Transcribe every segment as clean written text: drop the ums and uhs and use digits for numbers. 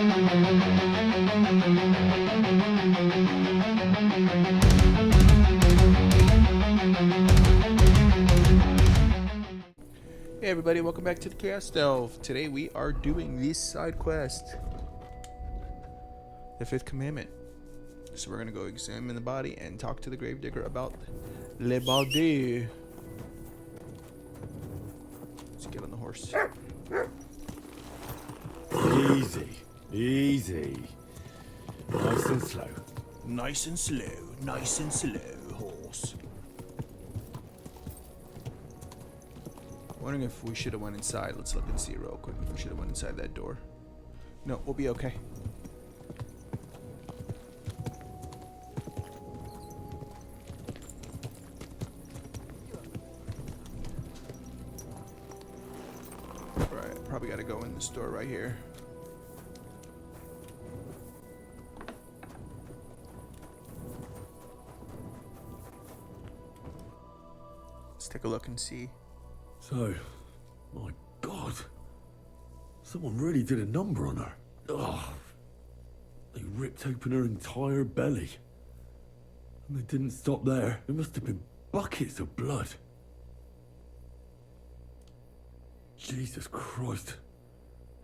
Hey everybody, welcome back to the Chaos Delve. Today we are doing this side quest, the Fifth Commandment. So we're gonna go examine the body and talk to the gravedigger about le body. Let's get on the horse. Easy, easy. Nice and slow. Nice and slow, horse. Wondering if we should have went inside. Let's look and see real quick if we should have went inside that door. No, we'll be okay. Alright, probably gotta go in this door right here. Let's take a look and see. So, my God, someone really did a number on her. Ugh. They ripped open her entire belly. And they didn't stop there. There must have been buckets of blood. Jesus Christ.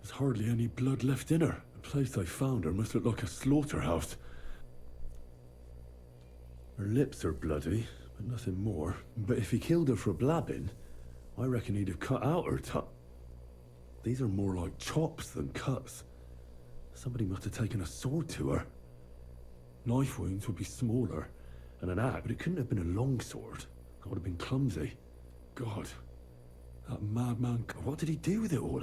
There's hardly any blood left in her. The place I found her must look like a slaughterhouse. Her lips are bloody, but nothing more. But if he killed her for blabbing, I reckon he'd have cut out her tongue. These are more like chops than cuts. Somebody must have taken a sword to her. Knife wounds would be smaller, and an axe, but it couldn't have been a long sword. That would have been clumsy. God, that madman, what did he do with it all?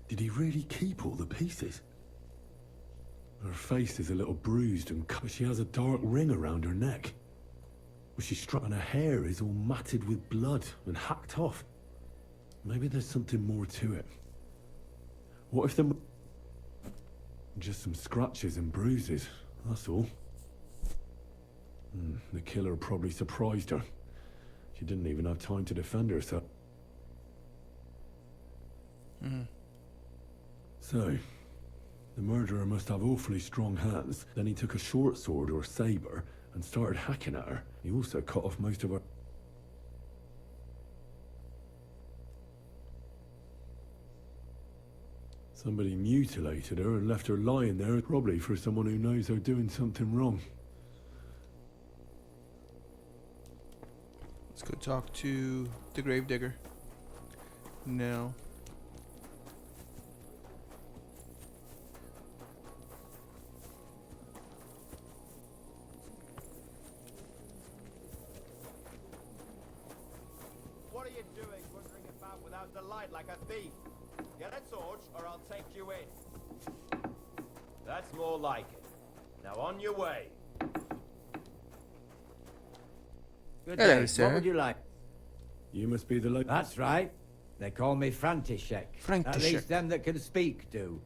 Did he really keep all the pieces? Her face is a little bruised and cut. She has a dark ring around her neck. She struck and her hair is all matted with blood and hacked off. Maybe there's something more to it. What if there were just some scratches and bruises, that's all. The killer probably surprised her. She didn't even have time to defend herself. So, the murderer must have awfully strong hands. Then he took a short sword or saber and started hacking at her. He also cut off most of her... Somebody mutilated her and left her lying there, probably for someone who knows they're doing something wrong. Let's go talk to the gravedigger. No. What are you doing, wandering about without the light like a thief? Get a torch, or I'll take you in. That's more like it. Now on your way. Good Hello, day. sir. What would you like? You must be the... That's right. They call me František. At František. least them that can speak do.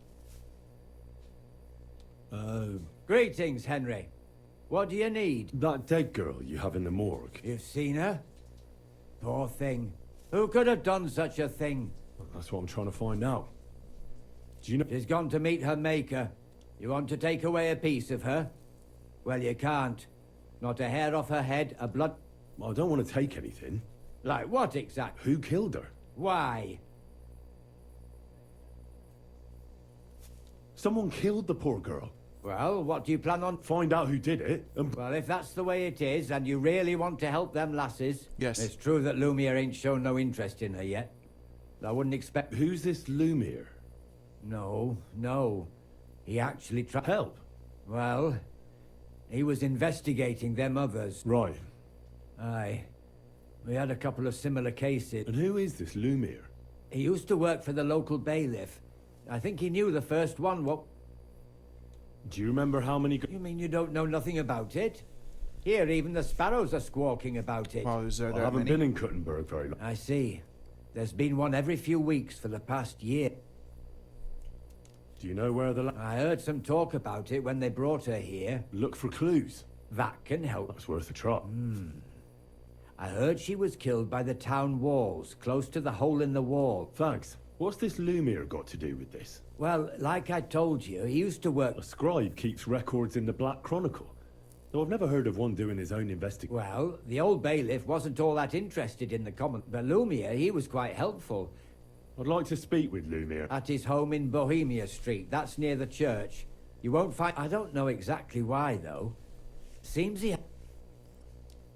Uh, Greetings, Henry. What do you need? that dead girl you have in the morgue. You've seen her? Poor thing. Who could have done such a thing? That's what I'm trying to find out. Do you know... She's gone to meet her maker. You want to take away a piece of her? Well, you can't. Not a hair off her head, a blood... I don't want to take anything. Like what exactly? Who killed her? Why? Someone killed the poor girl. Well, what do you plan on... Find out who did it, and... Well, if that's the way it is, and you really want to help them lasses... Yes. It's true that Lumiere ain't shown no interest in her yet. I wouldn't expect... Who's this Lumiere? No. He actually tried... Help. Well, he was investigating them others. Right. Aye. We had a couple of similar cases. And who is this Lumiere? He used to work for the local bailiff. I think he knew the first one. What? Do you remember how many... You mean you don't know nothing about it? Here, even the sparrows are squawking about it. Wow, is there I that haven't many? been in Kuttenberg very long. I see. There's been one every few weeks for the past year. Do you know where the... I heard some talk about it when they brought her here. Look for clues. That can help. That's worth a try. I heard she was killed by the town walls, close to the hole in the wall. Thanks. What's this Lumiere got to do with this? Well, like I told you, he used to work... A scribe keeps records in the Black Chronicle. Though I've never heard of one doing his own investigation. Well, the old bailiff wasn't all that interested in the common... But Lumiere, he was quite helpful. I'd like to speak with Lumiere. At his home in Bohemia Street. That's near the church. You won't find... I don't know exactly why, though. Seems he...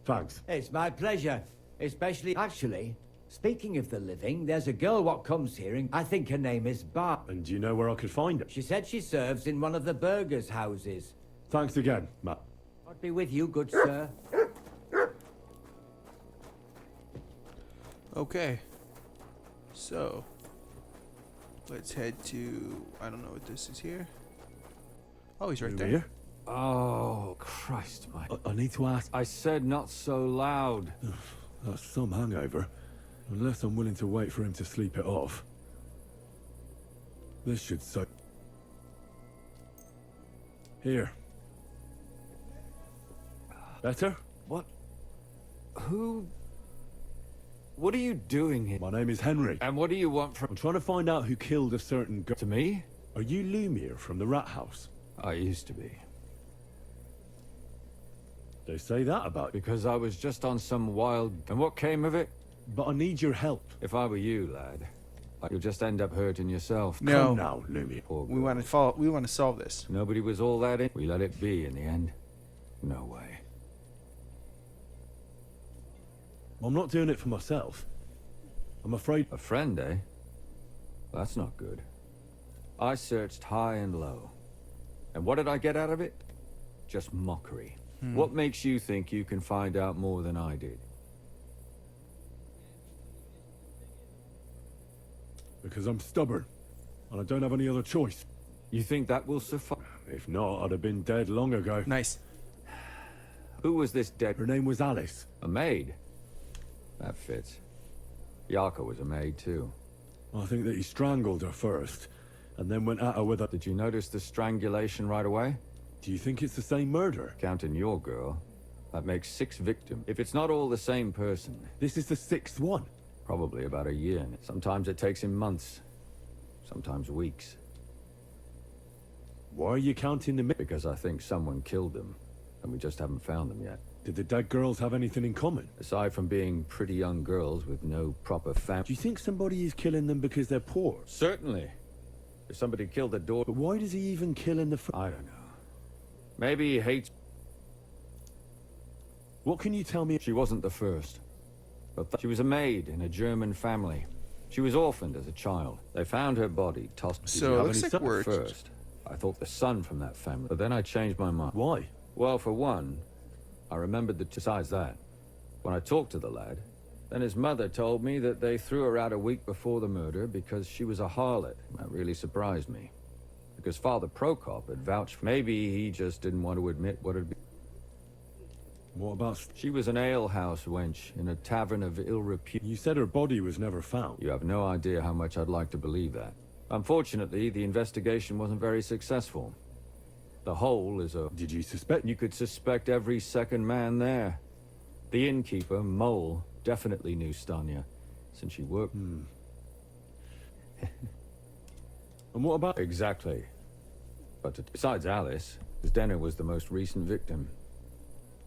Thanks. It's my pleasure. Especially... Actually, speaking of the living, there's a girl what comes here, and I think her name is Bar. And do you know where I could find her? She said she serves in one of the burgers' houses. Thanks again, Matt. God be with you, good sir. Okay. So, let's head to... I don't know what this is here. Oh, he's right there. Lumiere? Oh, Christ, Mike. I need to ask. I said not so loud. That's some hangover. Unless I'm willing to wait for him to sleep it off. This should so... Here. Better? What? Who? What are you doing here? My name is Henry. And what do you want from... I'm trying to find out who killed a certain girl. To me? Are you Lumiere from the Rat House? I used to be. They say that about you. Because I was just on some wild... And what came of it? But I need your help. If I were you, lad, you'll just end up hurting yourself. No. Come now, Lumiere. Poor We girl. want to follow. We want to solve this. Nobody was all that in. We let it be in the end. No way. I'm not doing it for myself. I'm afraid... A friend, eh? That's not good. I searched high and low. And what did I get out of it? Just mockery. What makes you think you can find out more than I did? Because I'm stubborn. And I don't have any other choice. You think that will suffice? If not, I'd have been dead long ago. Nice. Who was this dead? Her name was Alice. A maid? That fits. Yarka was a maid, too. I think that he strangled her first, and then went at her with a... Did you notice the strangulation right away? Do you think it's the same murder? Counting your girl, that makes 6 victims. If it's not all the same person, This is the 6th one. probably about a year. Sometimes it takes him months, sometimes weeks. Why are you counting the... Because I think someone killed them, and we just haven't found them yet. Did the dead girls have anything in common? Aside from being pretty young girls with no proper Do family. you think somebody is killing them because they're poor? Certainly. If somebody killed their daughter... But why does he even kill in the... I don't know. Maybe he hates... What can you tell me? She wasn't the first. But she was a maid in a German family. She was orphaned as a child. They found her body tossed... Did So you it have looks any like son? we're... At first, I thought the son from that family. But then I changed my mind. Why? Well, for one, I remembered that besides that, when I talked to the lad, then his mother told me that they threw her out a week before the murder because she was a harlot. That really surprised me. Because Father Prokop had vouched for... Maybe he just didn't want to admit what had been... What about... She was an alehouse wench in a tavern of ill repute. You said her body was never found. You have no idea how much I'd like to believe that. Unfortunately, the investigation wasn't very successful. The hole is a... Did you suspect? You could suspect every second man there. The innkeeper, Mole, definitely knew Stanya, since she worked... And what about... Exactly. But besides Alice, Zdena was the most recent victim.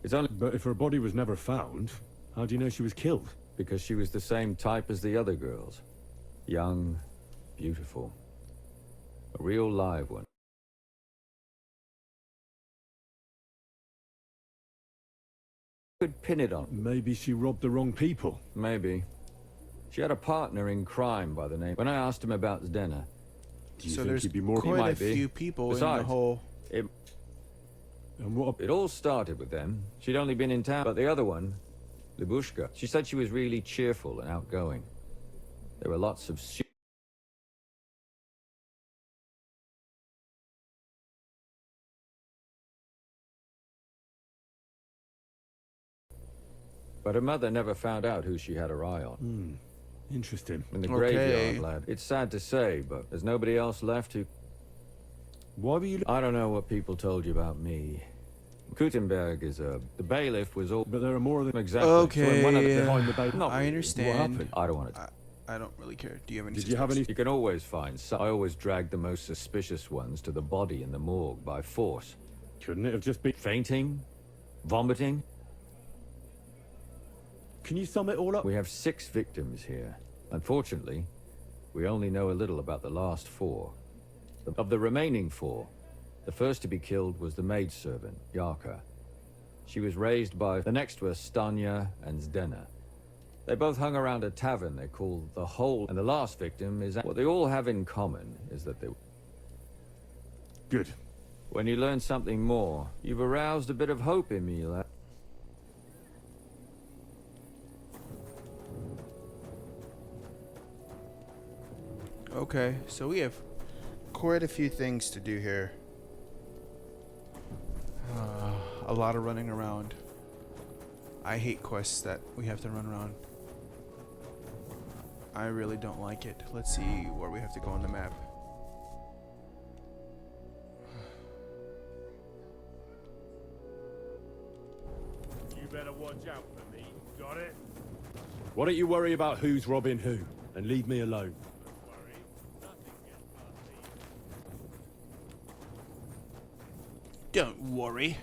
It's only But if her body was never found, how do you know she was killed? because she was the same type as the other girls. Young, beautiful. A real live one. Could pin it on. Maybe she robbed the wrong people. Maybe. She had a partner in crime by the name... When I asked him about Zdena, Do you So think there's he'd be more... quite a might be. few people in the Besides, whole... it And what... It all started with them. She'd only been in town, but the other one, Libushka, she said she was really cheerful and outgoing. There were lots of... But her mother never found out who she had her eye on. Interesting. In the Okay. graveyard, lad. It's sad to say, but there's nobody else left who... Why were you... I don't know what people told you about me. Gutenberg is a... The bailiff was all... But there are more than... Exactly. Okay. One of the... Behind the bailiff. Not I really. understand. What happened? I don't want to... I don't really care. Do you have any? Did you have any? You can always find some. I always drag the most suspicious ones to the body in the morgue by force. Couldn't it have just been? Fainting? Vomiting? Can you sum it all up? We have 6 victims here. Unfortunately, we only know a little about the last 4. Of the remaining 4, the first to be killed was the maidservant, Yarka. She was raised by... The next were Stanya and Zdena. They both hung around a tavern they call the Hole, and the last victim is... What they all have in common is that they... Good. When you learn something more, you've aroused a bit of hope in me, lad. Okay, so we have quite a few things to do here. A lot of running around. I hate quests that we have to run around. I really don't like it. Let's see where we have to go on the map. You better watch out for me. Got it? Why don't you worry about who's robbing who, and leave me alone? Don't worry. Nothing gets past me. Don't worry.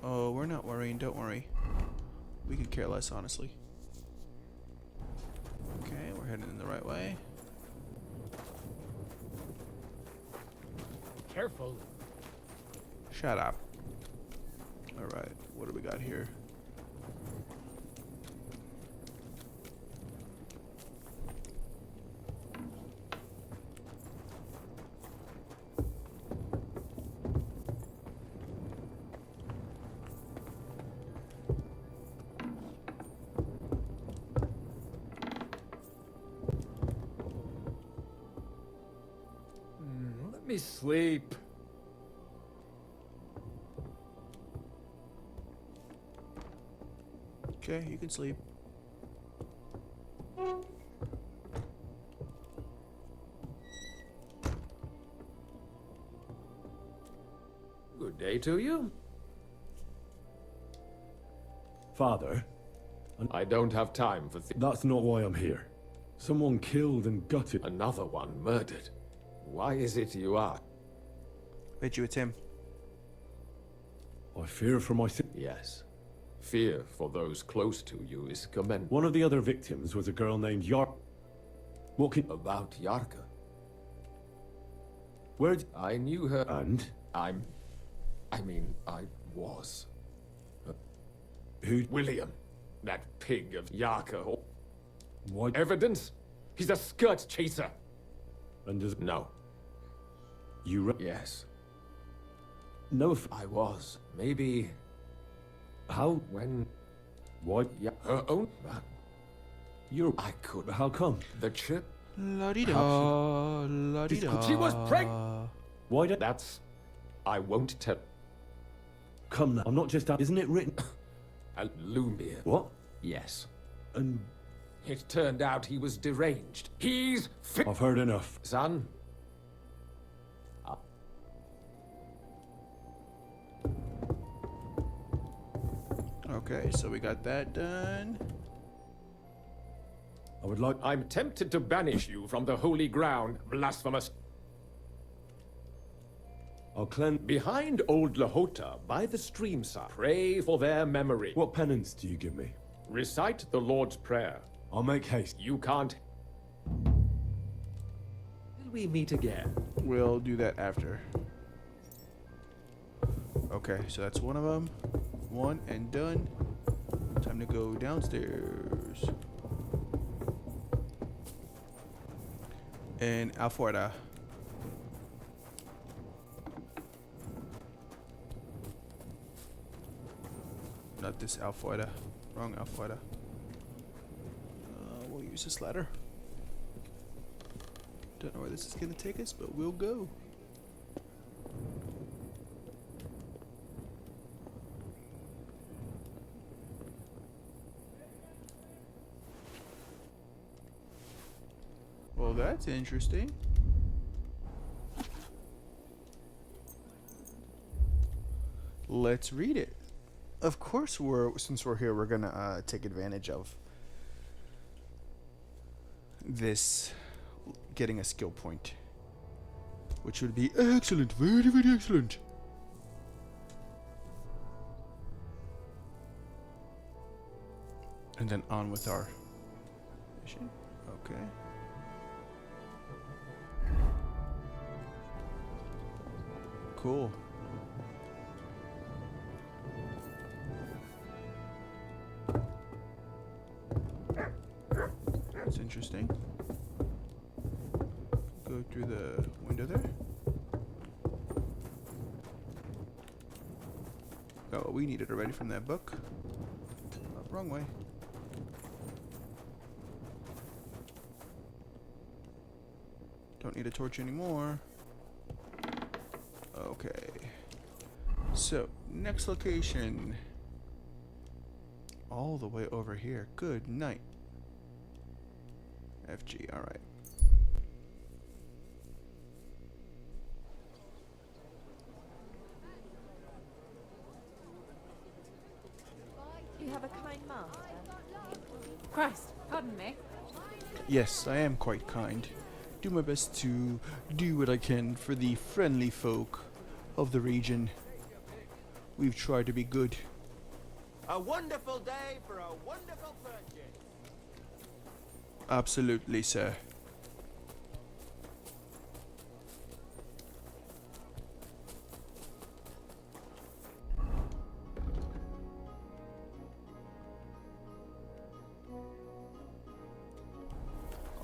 Oh, we're not worrying. Don't worry. We could care less, honestly. Okay, we're heading in the right way. Careful. Shut up. Alright, what do we got here? Let me sleep. Okay, you can sleep. Good day to you. Father, I don't have time for that's not why I'm here. Someone killed and gutted. another one murdered. Why is it you are? Bet you it's him. I fear for my... Yes. Fear for those close to you is commendable. One of the other victims was a girl named What can... About Yarka. Where'd... I knew her. And? I was. Who... William. That pig of Yarka. Why... Evidence? He's a skirt chaser. And does... No. You... Yes. No, if... I was. Maybe How... when... Why... Yeah, her own... You're... I could... How come? The chip? La-di-da, la-di-da. She was pregnant. Why did... That's... I won't tell... Come now. I'm not just... Isn't it written... Lumir. What? Yes. And... It turned out he was deranged. He's fit. I've heard enough. Son. Okay, so we got that done. I would like... I'm tempted to banish you from the holy ground, blasphemous. I'll cleanse... Behind old Lahota, by the stream side, pray for their memory. What penance do you give me? Recite the Lord's Prayer. I'll make haste. You can't... Till we meet again. We'll do that after. Okay, so that's one of them. One and done. Time to go downstairs. And afuera. Not this afuera. Wrong afuera. We'll use this ladder. Don't know where this is gonna take us, but we'll go. Well, that's interesting. Let's read it. Of course, since we're here, we're gonna take advantage of this getting a skill point, which would be excellent, very, very excellent. And then on with our mission. Okay. Cool. That's interesting. Go through the window there. Got what we needed already from that book. Oh, wrong way. Don't need a torch anymore. Okay. So, next location. All the way over here. Good night. FG, alright. You have a kind master. Christ, pardon me. Yes, I am quite kind. Do my best to do what I can for the friendly folk of the region. We've tried to be good. A wonderful day for a wonderful purchase. Absolutely, sir.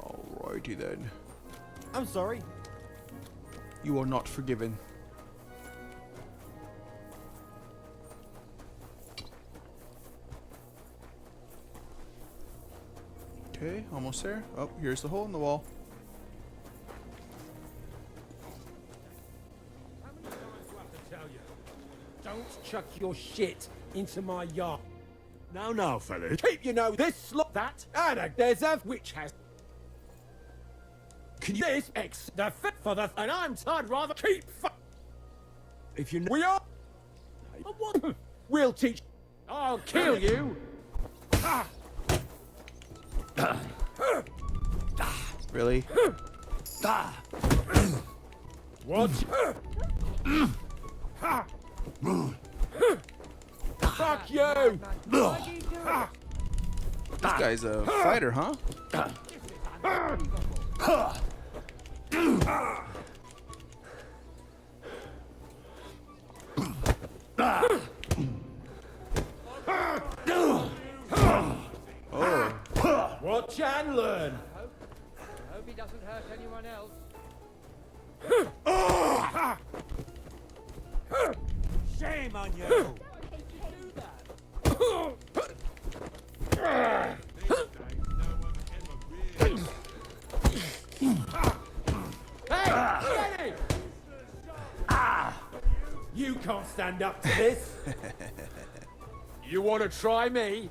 Alrighty then. I'm sorry. You are not forgiven. Okay, almost there. Oh, here's the hole in the wall. How many times do I have to tell you? Don't chuck your shit into my yard. Now, fellas. Keep, you know, this, that, and there's a which has. Can you this X the fit for the and I'd rather keep. If you know we are. What? We'll teach. I'll kill you. Really? What? Fuck you! This guy's a fighter, huh? Oh. Watch and learn. I hope he doesn't hurt anyone else. Shame on you! Hey, Jenny! You can't stand up to this. You want to try me?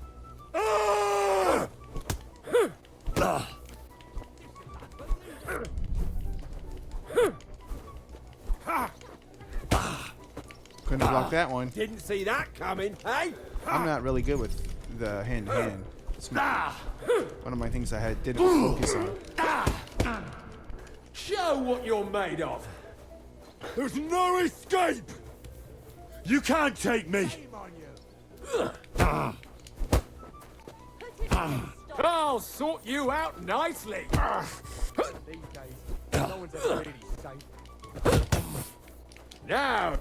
Couldn't block that one. Didn't see that coming, hey? I'm not really good with the hand-to-hand. It's one of my things I didn't focus on. Show what you're made of. There's no escape! You can't take me! I'll sort you out nicely. These days, no one's ever really safe. Now.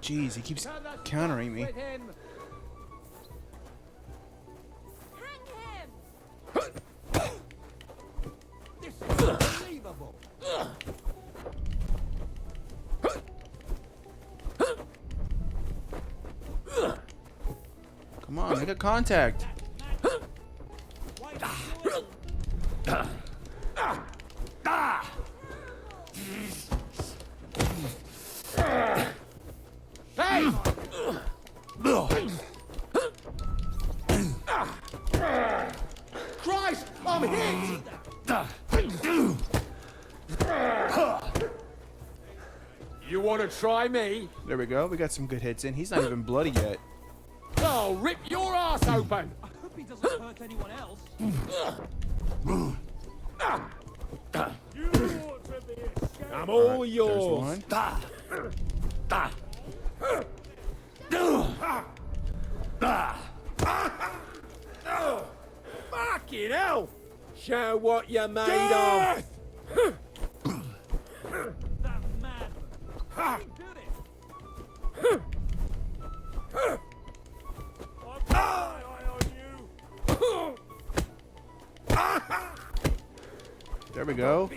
Jeez, he keeps countering me. With him. Hang him! This is unbelievable. Come on, make a contact. Hey! Christ, I'm hit! You want to try me? There we go. We got some good hits in. He's not even bloody yet. I'll rip your ass open! hope he doesn't hurt anyone else. I'm all There's yours. one. Fucking hell! Show what you're made of. That man. How did he do it? I'll keep my eye on you. There we go.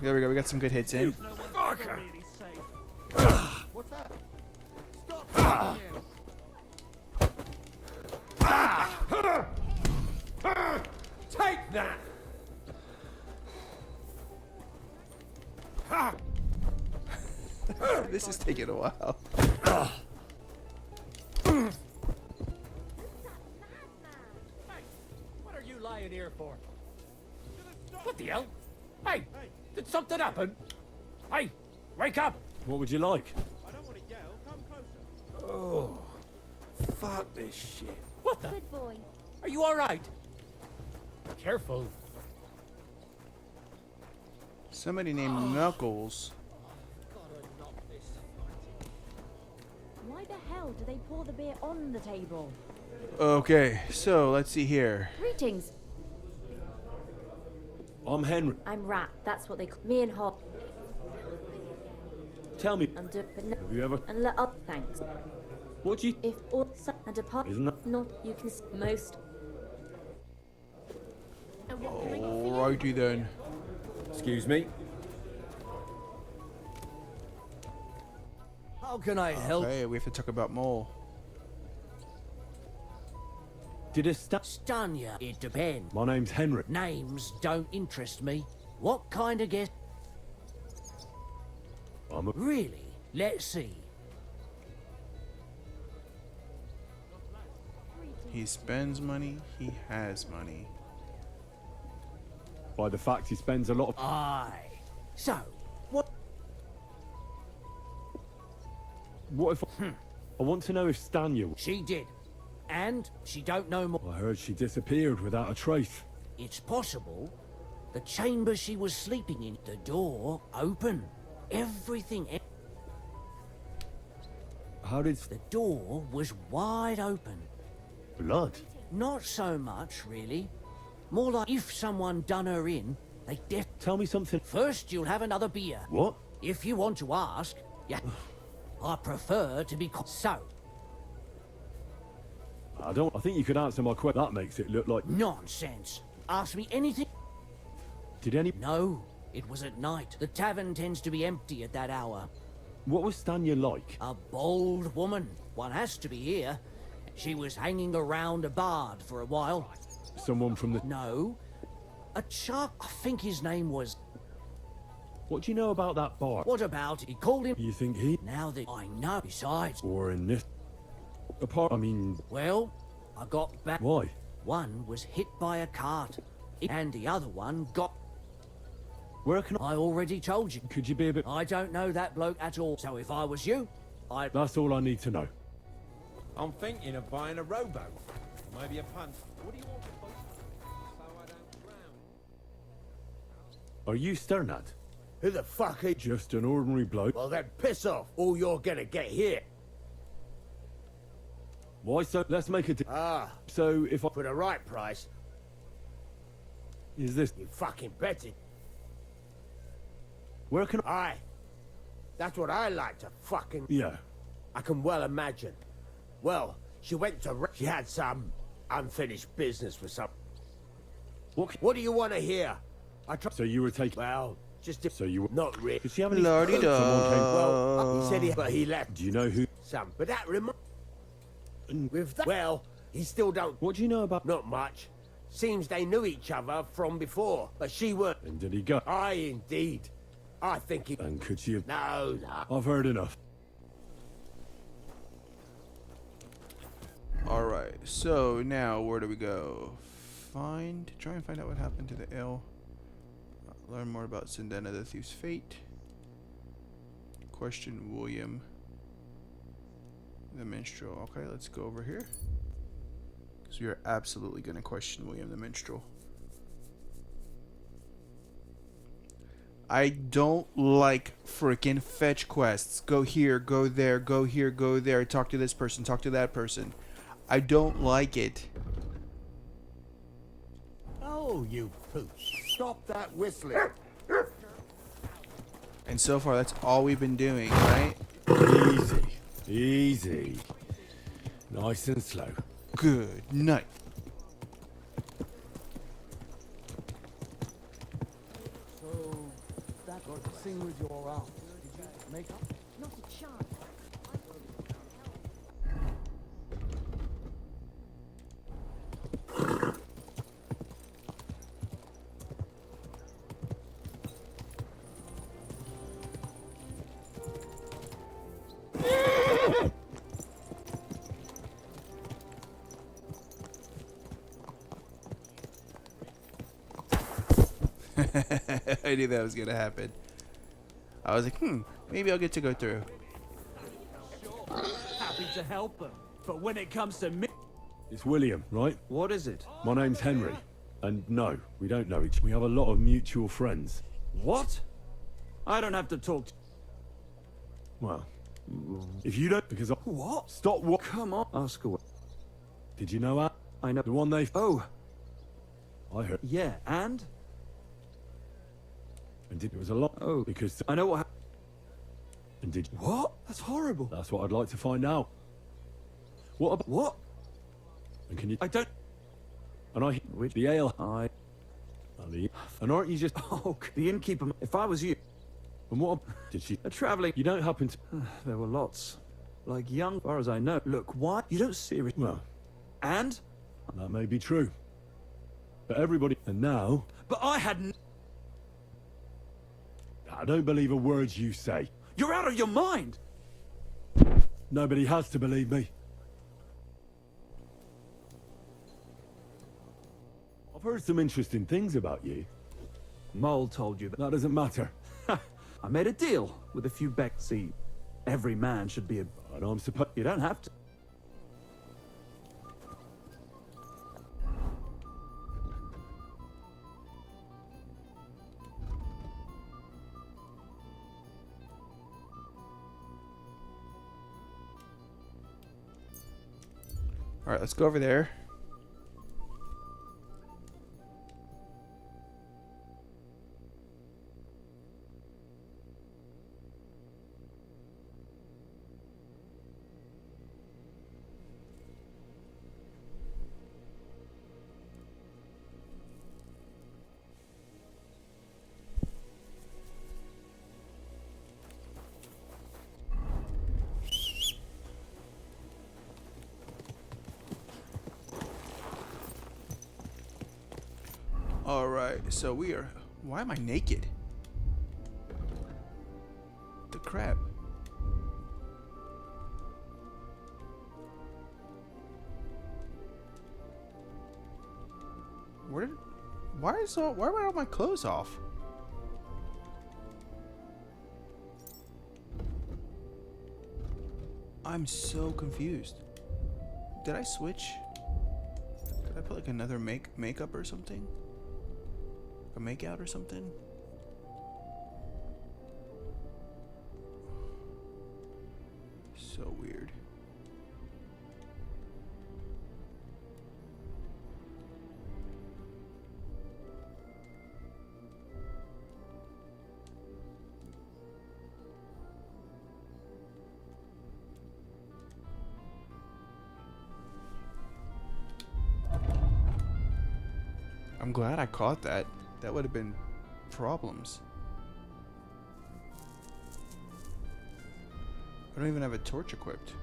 There we go. We got some good hits in. No one's ever really safe. What's that? Stop fighting him. Take that. This is taking a while. What are you lying here for? What the hell? Hey, did something happen? Hey, wake up! What would you like? I don't want to yell. Come closer. Oh, fuck this shit. What the? Good boy. Are you all right? Careful. Somebody named Knuckles. Why the hell do they pour the beer on the table? Okay, so let's see here. Greetings. I'm Henry. I'm Rat. That's what they call me and Hop. Tell me, And do but no, have you ever... and let up. Thanks. What do you... If all and apart Isn't that... not you can most. And what can I get for you? Alrighty then. Excuse me. How can I help? Okay, we have to talk about Mole. Did it stop? Stun ya? It depends. My name's Henry. Names don't interest me. What kind of guest? I'm a... Really? Let's see. He spends money, he has money. By the fact he spends a lot of... Aye. So, what? What if... I want to know if Stanya... She did. And she don't know more. I heard she disappeared without a trace. It's possible. The chamber she was sleeping in, the door open. Everything. How did... The door was wide open. Blood? Not so much, really. More like if someone done her in, they def... Tell me something... First, you'll have another beer. What? If you want to ask, yeah. I prefer to be... So, I don't... I think you could answer my question. That makes it look like... nonsense. Ask me anything. Did any... No, it was at night. The tavern tends to be empty at that hour. What was Stanya like? A bold woman. One has to be here. She was hanging around a bard for a while. Someone from the... No, a chap. I think his name was... What do you know about that bar? What about? He called him... You think he... Now that I know. Besides, Or in this... Apart... I mean... well, I got back. Why? One was hit by a cart. And the other one got... Where can I... I already told you. Could you be a bit... I don't know that bloke at all. So if I was you, I'd... That's all I need to know. I'm thinking of buying a rowboat. Maybe a punt. What do you want for boat? So I don't drown. Are you Sternad? Who the fuck are you? Just an ordinary bloke. Well, then piss off. All you're gonna get here. Why so... Let's make it... Ah, So, if I... for the right price, Is this... you fucking bet it. Where can I... Aye. That's what I like to fucking... Yeah. I can well imagine. Well, she went to... She had some unfinished business with some... What do you want to hear? I try... So you were taking... Well, just... So you were... Not really. Did she have any... La-di-da. Someone came... Well, he said he... But he left Do you know who... some. But that reminds... With that... Well, he still don't... What do you know about... Not much. Seems they knew each other from before, but she weren't. And did he go? Aye, indeed. I think he... And could she have... No, no. I've heard enough. Alright, so now where do we go? Try and find out what happened to the ill. Learn more about Sindena the Thief's fate. Question William. the minstrel. Okay, let's go over here. Because we are absolutely going to question William the minstrel. I don't like freaking fetch quests. Go here, go there, go here, go there. Talk to this person, talk to that person. I don't like it. Oh, you pooch. Stop that whistling. And so far, that's all we've been doing, right? Easy. Easy. Nice and slow. Good night. So, that got to sing with your arm. Did you make up? Not a chance. I knew that was gonna happen. I was like, maybe I'll get to go through. Happy to help them. But when it comes to me... It's William, right? What is it? My name's Henry. And no, we don't know each other. We have a lot of mutual friends. What? I don't have to talk to... Well, if you don't, because I... What? Stop what? Come on. Ask away. Did you know that? I know. The one they... Oh, I heard. yeah, and? And did it was a lot. Oh, Because... I know what happened. And did... What? That's horrible. That's what I'd like to find out. What about... What? And can you... I don't... And I... Which... The ale... And aren't you just... Oh, the innkeeper... If I was you... And what... Did she... A travelling... You don't happen to... There were lots. Like young, as far as I know. Look, why? You don't seriously... Well, And? that may be true. But everybody... And now... But I hadn't... I don't believe a word you say. You're out of your mind! Nobody has to believe me. I've heard some interesting things about you. Mole told you that. That doesn't matter. I made a deal with a few becks. See, every man should be a... And I'm supposed... You don't have to. Alright, let's go over there. Alright, so we are... Why am I naked? The crap. Where did... Why are all my clothes off? I'm so confused. Did I switch? Did I put like another makeup or something? A makeout or something? So weird. I'm glad I caught that. That would have been problems. I don't even have a torch equipped.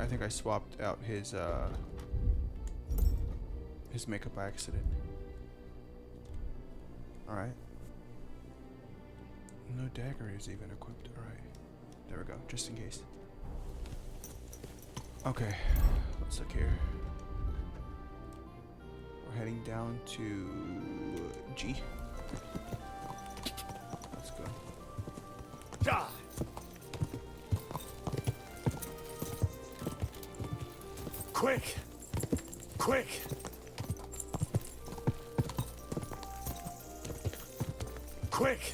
I think I swapped out his makeup by accident. Alright. No dagger is even equipped. Alright. There we go, just in case. Okay, let's look here. We're heading down to G. Let's go. Quick! Quick!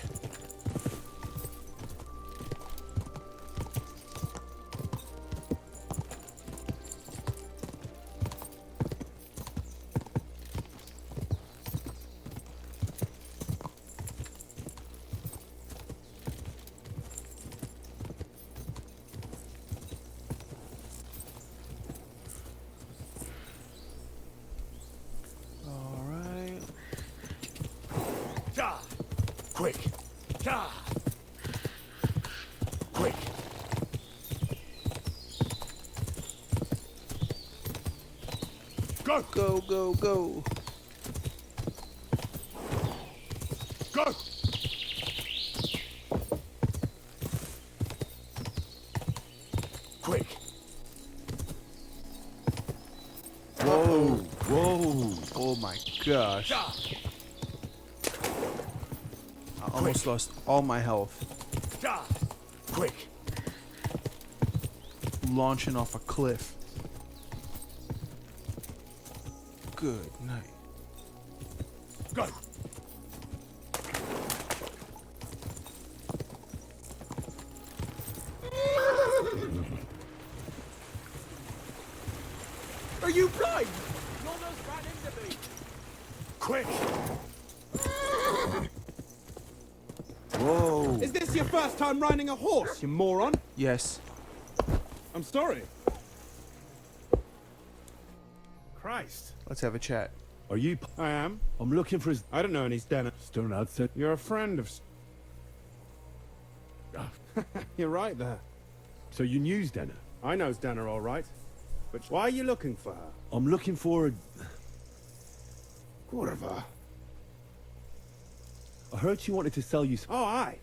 Alright. Ja! Quick! Ja! Quick! Go! Go, go, go. Go! Quick! Whoa. Whoa! Oh my gosh. Ja! I almost lost all my health. Ja! Quick! Launching off a cliff. Good night. Go! Are you blind? You almost ran into me. Quick! Whoa. Is this your first time riding a horse, you moron? Yes. I'm sorry. Christ. Let's have a chat. Are you? I am. I'm looking for his. I don't know any Stenner. Stern outset. You're a friend of... You're right there. So you knew Denner? I know Stenner all right. But why are you looking for her? I'm looking for. Kurva. I heard she wanted to sell you. Oh, aye.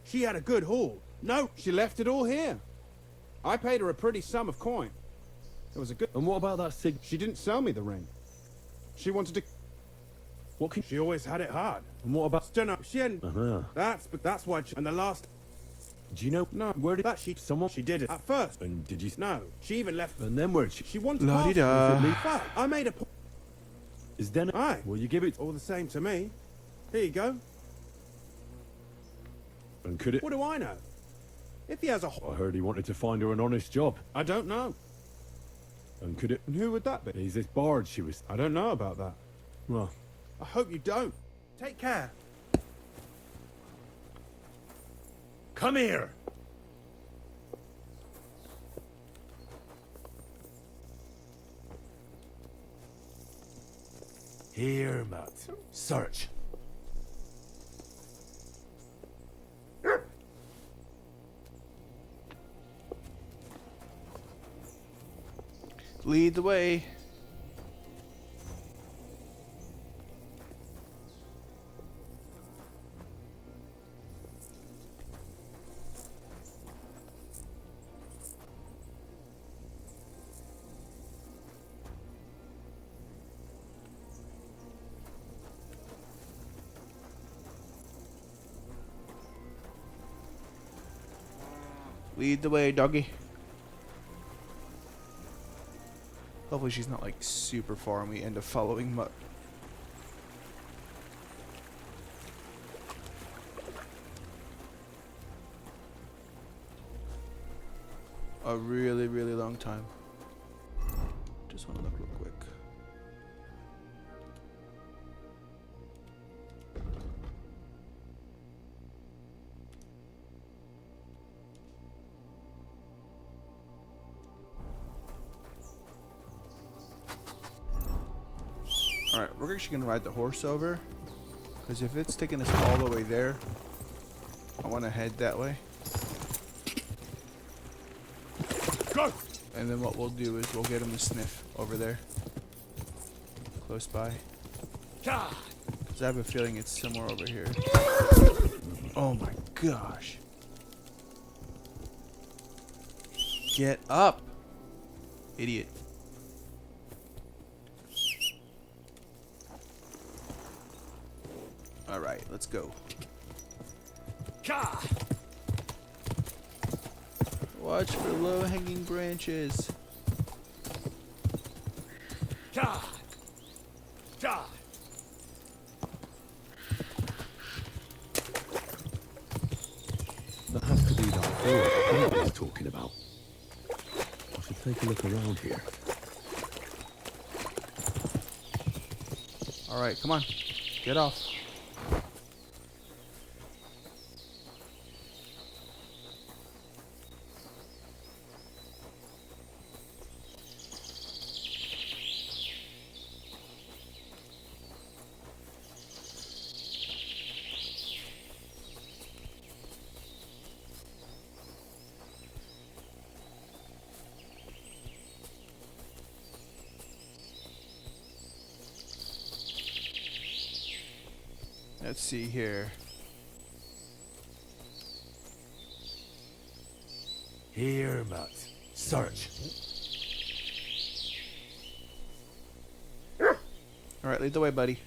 She had a good haul. No, she left it all here. I paid her a pretty sum of coin. It was a good... And what about that sig? She didn't sell me the ring. She wanted to... What can? She always had it hard. And what about? Stenner, she hadn't... Uh-huh. That's why... And the last... Do you know? No, Where did that she... someone? She did it at first. And did you? No, she even left... And then where'd she? She wanted La-di-da. to fuck. I made a... Is Denner? Aye. Will you give it? All the same to me. Here you go. And could it? What do I know? If he has a... I heard he wanted to find her an honest job. I don't know. And could it? And who would that be? He's this bard she was. I don't know about that. Well, I hope you don't. Take care. come here. Here, Matt. Search. Lead the way. Lead the way, doggy. Hopefully she's not like super far and we end up following Mutt. A really, really long time. Just want to look real quick. Alright, we're actually gonna ride the horse over. Because if it's taking us all the way there, I want to head that way. Go! And then what we'll do is we'll get him to sniff over there. Close by. Because I have a feeling it's somewhere over here. Oh my gosh. Get up! Idiot. Alright, let's go. Watch for low-hanging branches. God! God! That has to be that forest David is talking about. I should take a look around here. Alright, come on. Get off. Let's see here. Here, Matt. Search. Alright, lead the way, buddy.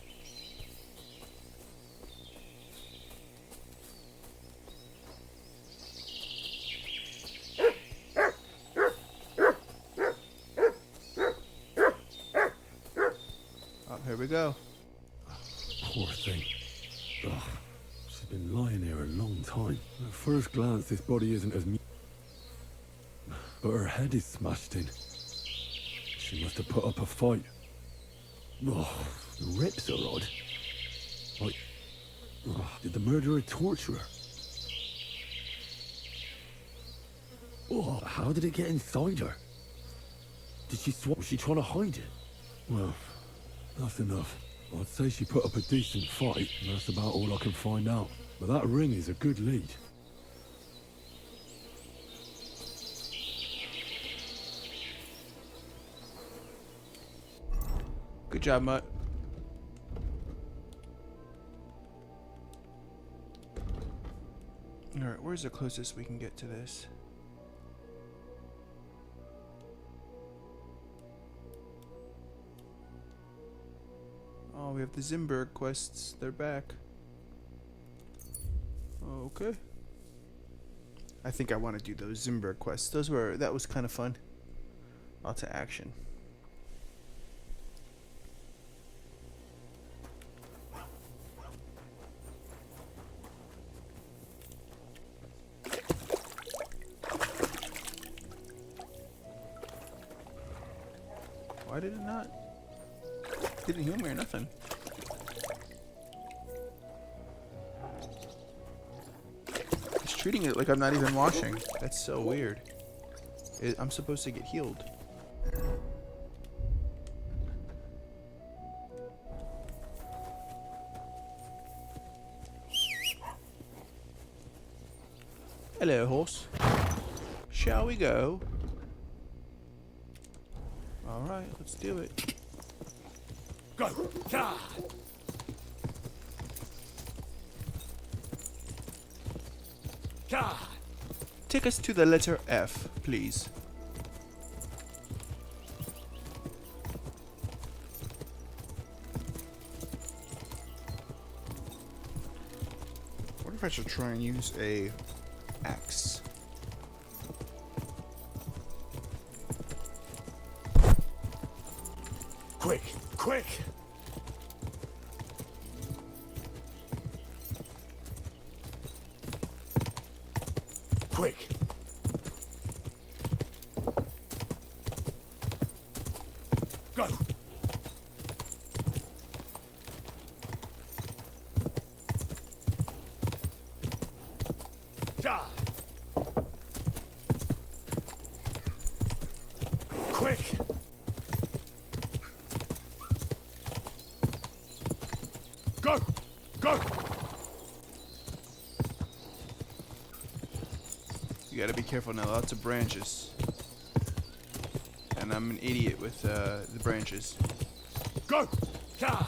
Oh, here we go. Poor thing. Ugh. She's been lying here a long time. At first glance, this body isn't as but her head is smashed in. She must have put up a fight. Oh, the rips are odd. Like, did the murderer torture her? Oh, how did it get inside her? Did she was she trying to hide it? Well, that's enough. I'd say she put up a decent fight, and that's about all I can find out. But that ring is a good lead. Good job, Mutt. Alright, where's the closest we can get to this? Oh, we have the Zimberg quests. They're back. Okay. I think I want to do those Zimberg quests. That was kind of fun. Lots of action. Why did it not? Didn't heal me or nothing. It's treating it like I'm not even washing. That's so weird. I'm supposed to get healed. Hello, horse. Shall we go? Alright, let's do it. Go! God! God! Take us to the letter F, please. What if I should try and use a axe? Quick! Quick! Quick! Go! Die! Quick! Go! Go! You gotta be careful now, lots of branches. And I'm an idiot with the branches. Go! God!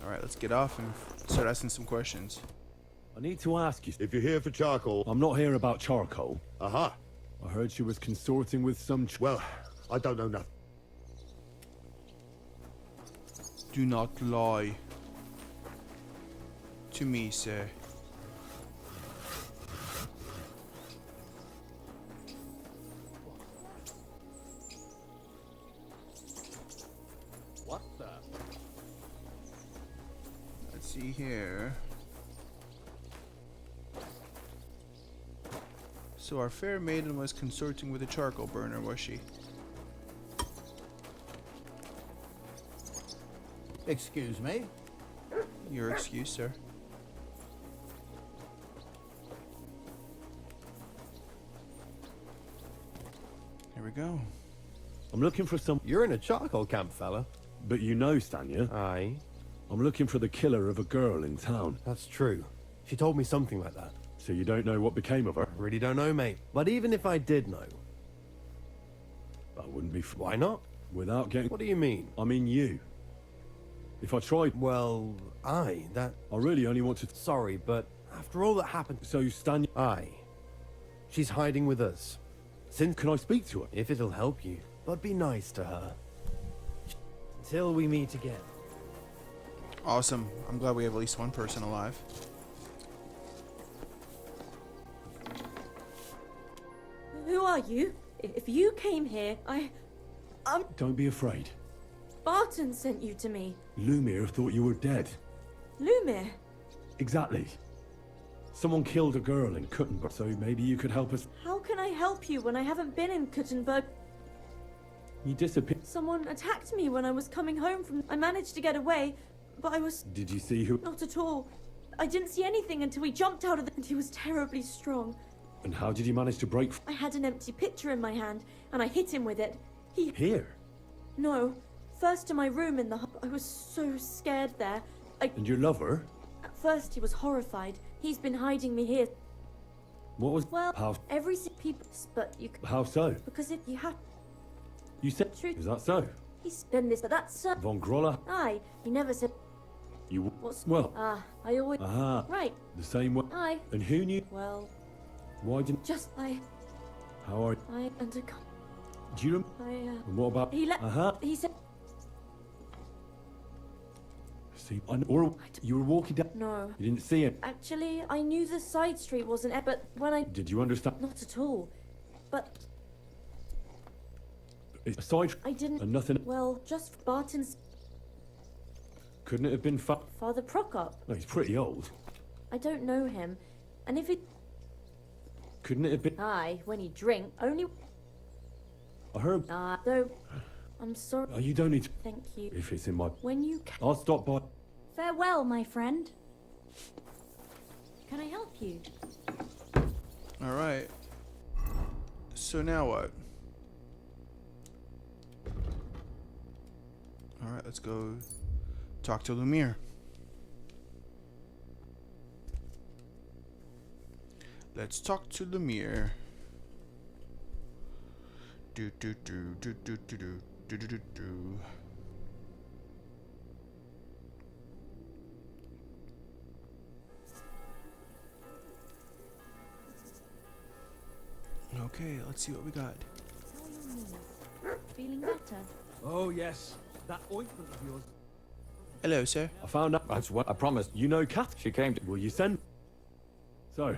Alright, let's get off and start asking some questions. I need to ask you. If you're here for charcoal... I'm not here about charcoal. Aha! I heard she was consorting with some... Well, I don't know nothing. Do not lie to me, sir. What the? Let's see here. So our fair maiden was consorting with a charcoal burner, was she? Excuse me? Your excuse, sir. Here we go. I'm looking for some... You're in a charcoal camp, fella. But you know, Stanya, Aye. I'm looking for the killer of a girl in town. That's true. She told me something like that. So you don't know what became of her? Really don't know, mate. But even if I did know, I wouldn't be... why not? Without getting... What do you mean? I mean you. If I tried... Well, aye, that... I really only want to... Sorry, but after all that happened... So Stanya... Aye. She's hiding with us. Since... Can I speak to her? If it'll help you. But be nice to her. Till we meet again. Awesome. I'm glad we have at least one person alive. Who are you? If you came here, Don't be afraid. Barton sent you to me. Lumir thought you were dead. Lumir. Exactly. Someone killed a girl in Kuttenberg, so maybe you could help us. How can I help you when I haven't been in Kuttenberg? You disappeared. Someone attacked me when I was coming home from... I managed to get away, but I was... Did you see who... Not at all. I didn't see anything until he jumped out of the... And he was terribly strong. And how did you manage to break... I had an empty pitcher in my hand, and I hit him with it. He... Here? No. First to my room in the hub. I was so scared there. And your lover? At first he was horrified. He's been hiding me here. What was... Well, How... every people... But you... How so? Because if you have... You said... Truth. Is that so? He's been this... But that's... Von Groller? Aye. He never said... You... What's... Well... I always... Aha. Right. The same way... Aye. And who knew... Well... Why didn't... Just... How are... I... And a... Do you remember... And what about... He let... He said... See... Or... You were walking down... No. You didn't see it. Actually, I knew the side street wasn't... But when I... Did you understand? Not at all. But... It's aside... I didn't... And nothing... Well, just Barton's... Couldn't it have been Father Prokop. No, he's pretty old. I don't know him. And if it... Couldn't it have been... Aye, when he drink, only... I heard... Though... I'm sorry. Oh, you don't need to... Thank you. If it's in my... When you... I'll stop by... Farewell, my friend. Can I help you? Alright. So now what? Alright, let's go talk to Lumir. Let's talk to Lumir. Do do do do do do do do do do do. Okay, let's see what we got. Feeling better? Oh, yes. That ointment of yours. Hello, sir. I found out... That's what I promised. You know Kath? She came to... Will you send... So...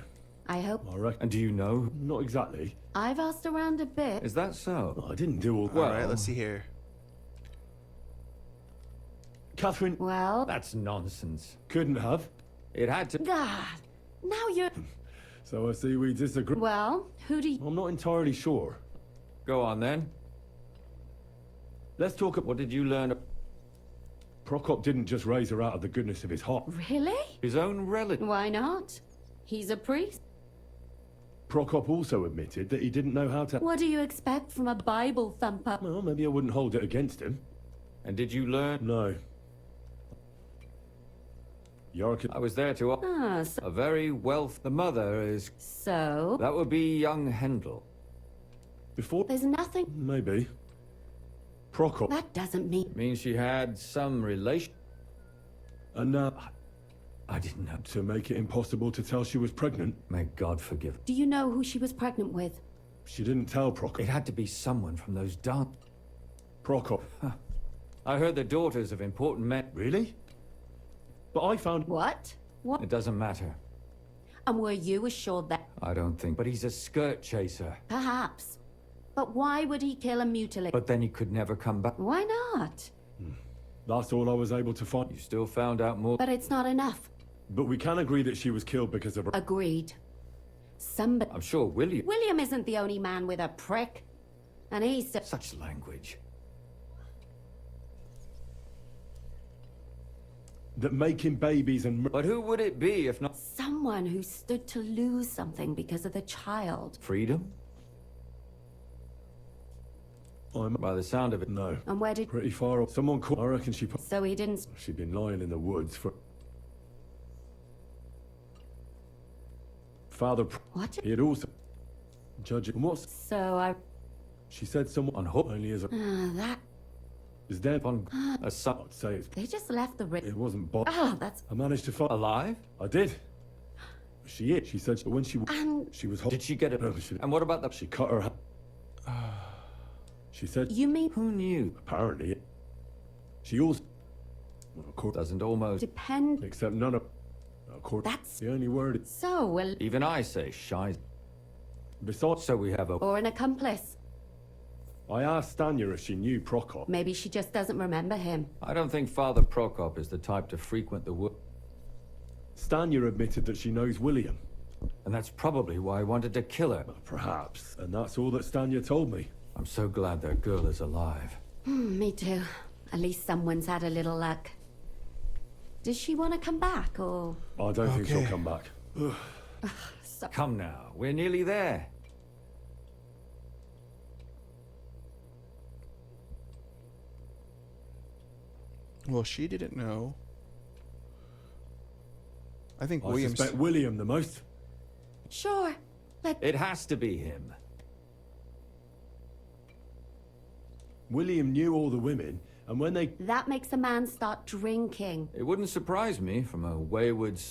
I hope. I reckon... And do you know? Not exactly. I've asked around a bit. Is that so? Oh, I didn't do all... Well... Alright, let's see here. Catherine... Well... That's nonsense. Couldn't have. It had to... God. Now you're... So I see we disagree. Well, who do you... I'm not entirely sure. Go on, then. Let's talk... What did you learn? Prokop didn't just raise her out of the goodness of his heart. Really? His own relative. Why not? He's a priest. Prokop also admitted that he didn't know how to... What do you expect from a Bible thumper? Well, maybe I wouldn't hold it against him. And did you learn? No. Yark... I was there to... Ah, so... A very wealth... The mother is... So? That would be young Hendel. Before... There's nothing... Maybe. Prokop... That doesn't mean... Means she had some relation... And, I didn't know. to make it impossible to tell she was pregnant. May God forgive. Do you know who she was pregnant with? She didn't tell Prokop. It had to be someone from those dance. Prokop. I heard the daughters of important men. Really? But I found... What? What? It doesn't matter. And were you assured that? I don't think. But he's a skirt chaser. Perhaps. But why would he kill and mutilate? But then he could never come back. Why not? That's all I was able to find. You still found out more. But it's not enough. But we can agree that she was killed because of her... Agreed. Somebody... I'm sure William... William isn't the only man with a prick. And he's... Such language. That making babies and... But who would it be if not... Someone who stood to lose something because of the child. Freedom? By the sound of it. No. And where did... Pretty far off. Someone called... I reckon she... So he didn't... She'd been lying in the woods for... Father... What? He had also... Judge it. What's... So I... She said someone... On hook. Only as a... that... Is dead on... A son... I'd say it's... They just left the... It wasn't... Oh, that's... I managed to find... Alive? I did. She is. She said when she... And... She was... Did she get it? No, she... And what about the... She cut her... She said... You mean... Who knew? Apparently. She also... Well, of course... Doesn't almost... Depend... Except none of... Of course... That's... The only word... So, well... Even I say shy. Besides... So we have a... Or an accomplice. I asked Stanya if she knew Prokop. Maybe she just doesn't remember him. I don't think Father Prokop is the type to frequent the wood. Stanya admitted that she knows William. And that's probably why I wanted to kill her. Well, perhaps. And that's all that Stanya told me. I'm so glad that girl is alive. Me too. At least someone's had a little luck. Does she want to come back, or...? I don't think she'll come back. Come now, we're nearly there. Well, she didn't know. I think I William's... suspect William the most. Sure. It has to be him. William knew all the women, and when they... That makes a man start drinking. It wouldn't surprise me from a wayward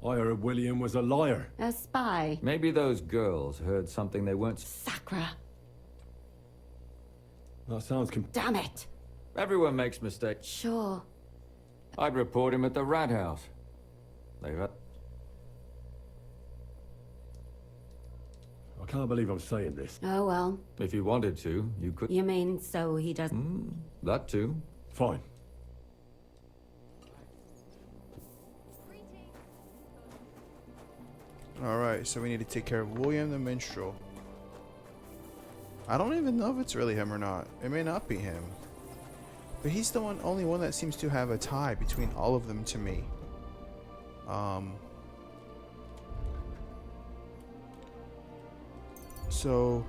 I heard William was a liar. A spy. Maybe those girls heard something they weren't... Sacra. That sounds... Damn it. Everyone makes mistakes. Sure. I'd report him at the rat house. They've... I can't believe I'm saying this. Oh, well. If you wanted to, you could... You mean so he doesn't... that too. Fine. Alright, so we need to take care of William the Minstrel. I don't even know if it's really him or not. It may not be him. But he's the only one that seems to have a tie between all of them to me. So,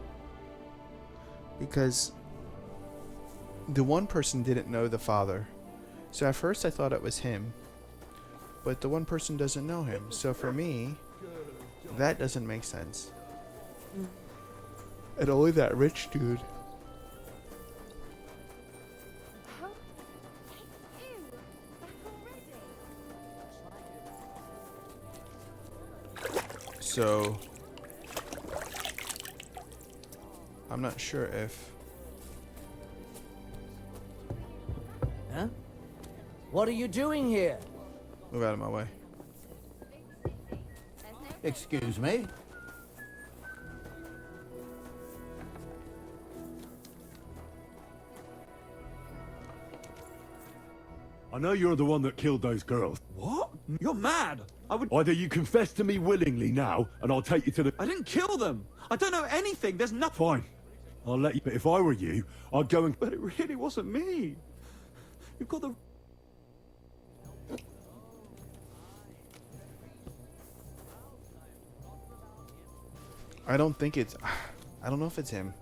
because the one person didn't know the father. So at first I thought it was him. But the one person doesn't know him. So for me, that doesn't make sense. And only that rich dude. So I'm not sure if... Huh? What are you doing here? Move out of my way. Excuse me? I know you're the one that killed those girls. What? You're mad. I would... Either you confess to me willingly now, and I'll take you to the... I didn't kill them. I don't know anything. There's nothing... Fine. I'll let you... But if I were you, I'd go and... But it really wasn't me. You've got the... I don't think it's... I don't know if it's him.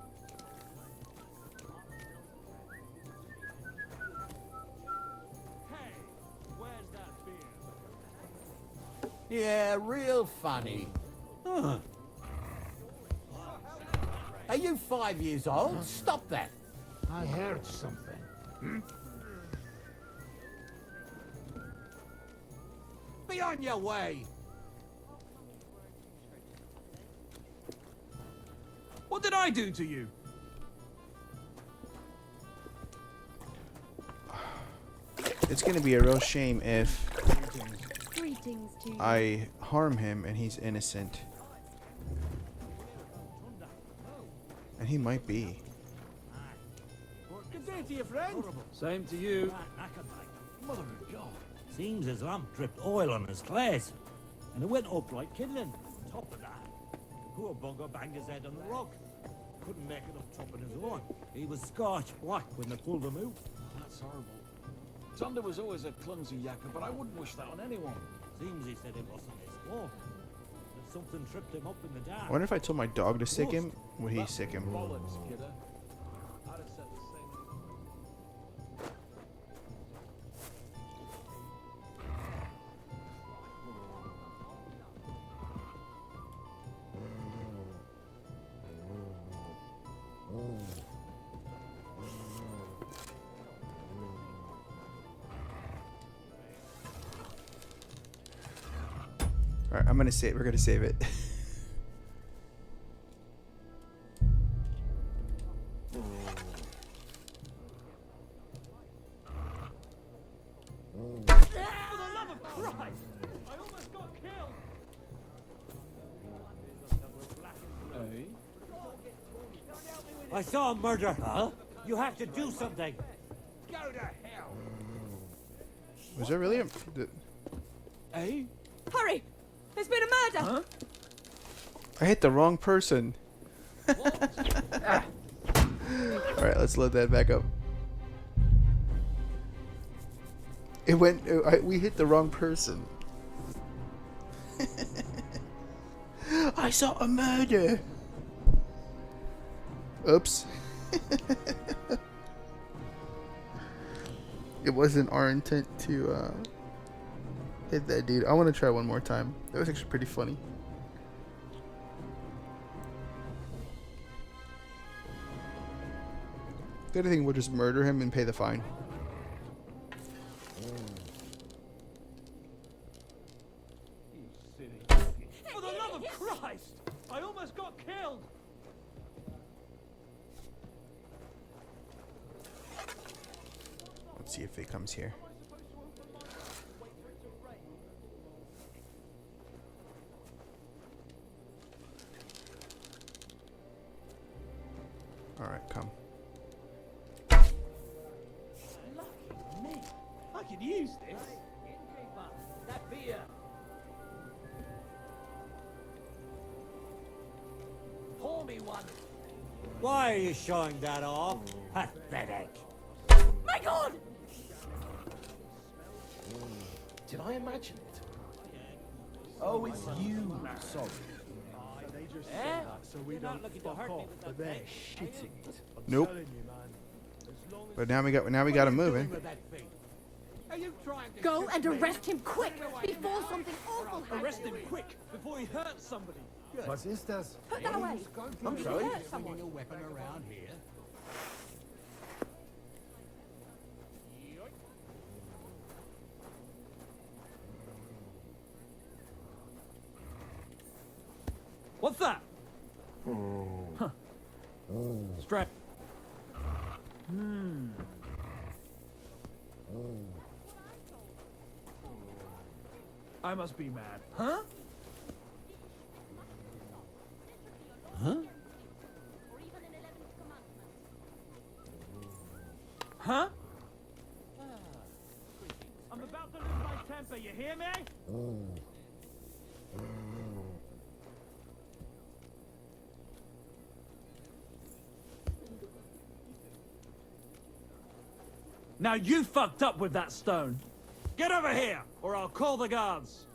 Yeah, real funny. Huh. Are you 5 years old? Stop that. I heard something. Be on your way. What did I do to you? It's gonna be a real shame if Greetings to you. I harm him and he's innocent. And he might be. Good day to you, friend. Same to you. Mother of God. Seems his lamp dripped oil on his clothes. And it went up like kindling. On top of that, the poor bugger banged his head on the rock. Couldn't make it up top on his own. He was scorch black when they pulled him out. That's horrible. Thunder was always a clumsy yakker, but I wouldn't wish that on anyone. Seems he said it wasn't his fault. That something tripped him up in the dark. I wonder if I told my dog to sick him, would he sick him? Bollocks, kidder. I'd have said the same. Alright, I'm gonna save. We're gonna save it. For the love of Christ! I almost got killed! I saw a murder. Huh? You have to do something. Go to hell! Was there really a? Eh? Hurry! There's been a murder! Huh? I hit the wrong person. Alright, let's load that back up. It went. We hit the wrong person. I saw a murder. Oops. It wasn't our intent to hit that dude. I want to try one more time. That was actually pretty funny. If anything, we'll just murder him and pay the fine. For the love of Christ! I almost got killed! Let's see if it comes here. Alright, come. Lucky me. I could use this. That beer. Pour me one. Why are you showing that off? Pathetic. My God! Did I imagine it? Oh, it's you. Sorry. They just said that so we don't fuck off, but they're shitting it. Nope. But now we got him moving. Are you trying to Go and arrest him quick before something awful happens. arrest him quick before he hurts somebody? Was ist das? Put that away. I'm sorry. Hurt someone. a weapon around here. What's that? Huh. Strap. I must be mad. Huh? Huh? Huh? I'm about to lose my temper, you hear me? Now you fucked up with that stone. Get over here, or I'll call the guards.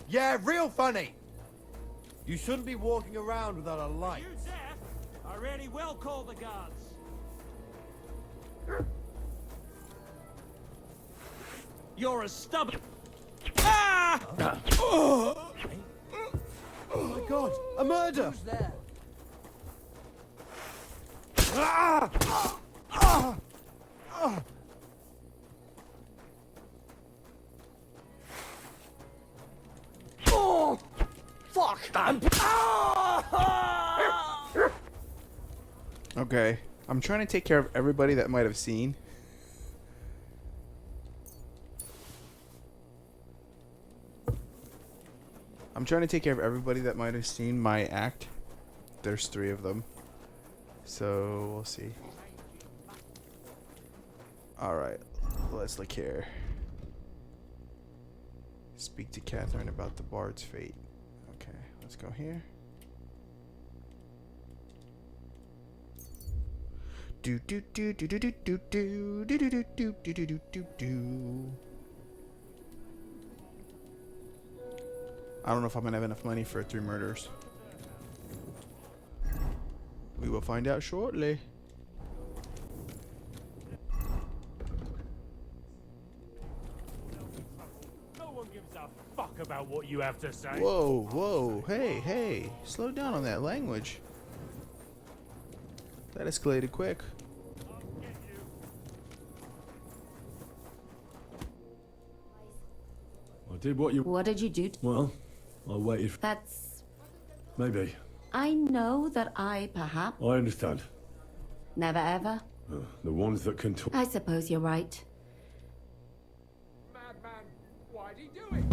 Yeah, real funny. You shouldn't be walking around without a light. You deaf? I really will call the guards. You're a stubborn. Ah! Oh my God, a murder! Who's there? Ah! Ah! Ah! Oh! Fuck! Ah! Okay. I'm trying to take care of everybody that might have seen. I'm trying to take care of everybody that might have seen my act. There's 3 of them. So, we'll see. Alright. Let's look here. Speak to Catherine about the bard's fate. Okay, let's go here. Do do do do do do do do do do do do do do do do. I don't know if I'm gonna have enough money for 3 murders. We will find out shortly. No one gives a fuck about what you have to say. Whoa, whoa, hey, hey, slow down on that language. That escalated quick. I did what you... What did you do? Well, I waited... That's... Maybe. I know that I, perhaps... I understand. Never ever. The ones that can talk... I suppose you're right. Madman, why'd he do it?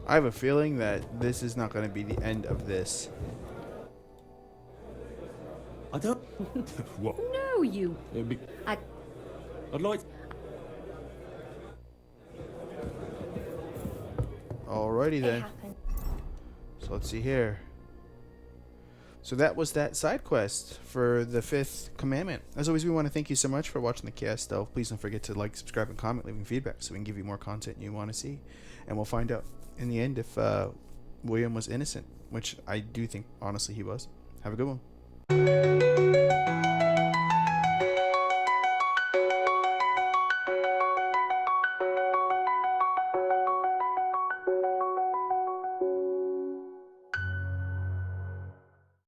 I have a feeling that this is not going to be the end of this. I don't... What? No, you... It'd be... I... I'd like... Alrighty then. So let's see here. So that was that side quest for the 5th commandment. As always, we want to thank you so much for watching the cast. Though, please don't forget to like, subscribe, and comment, leaving feedback so we can give you more content you want to see. And we'll find out in the end if William was innocent, which I do think, honestly, he was. Have a good one.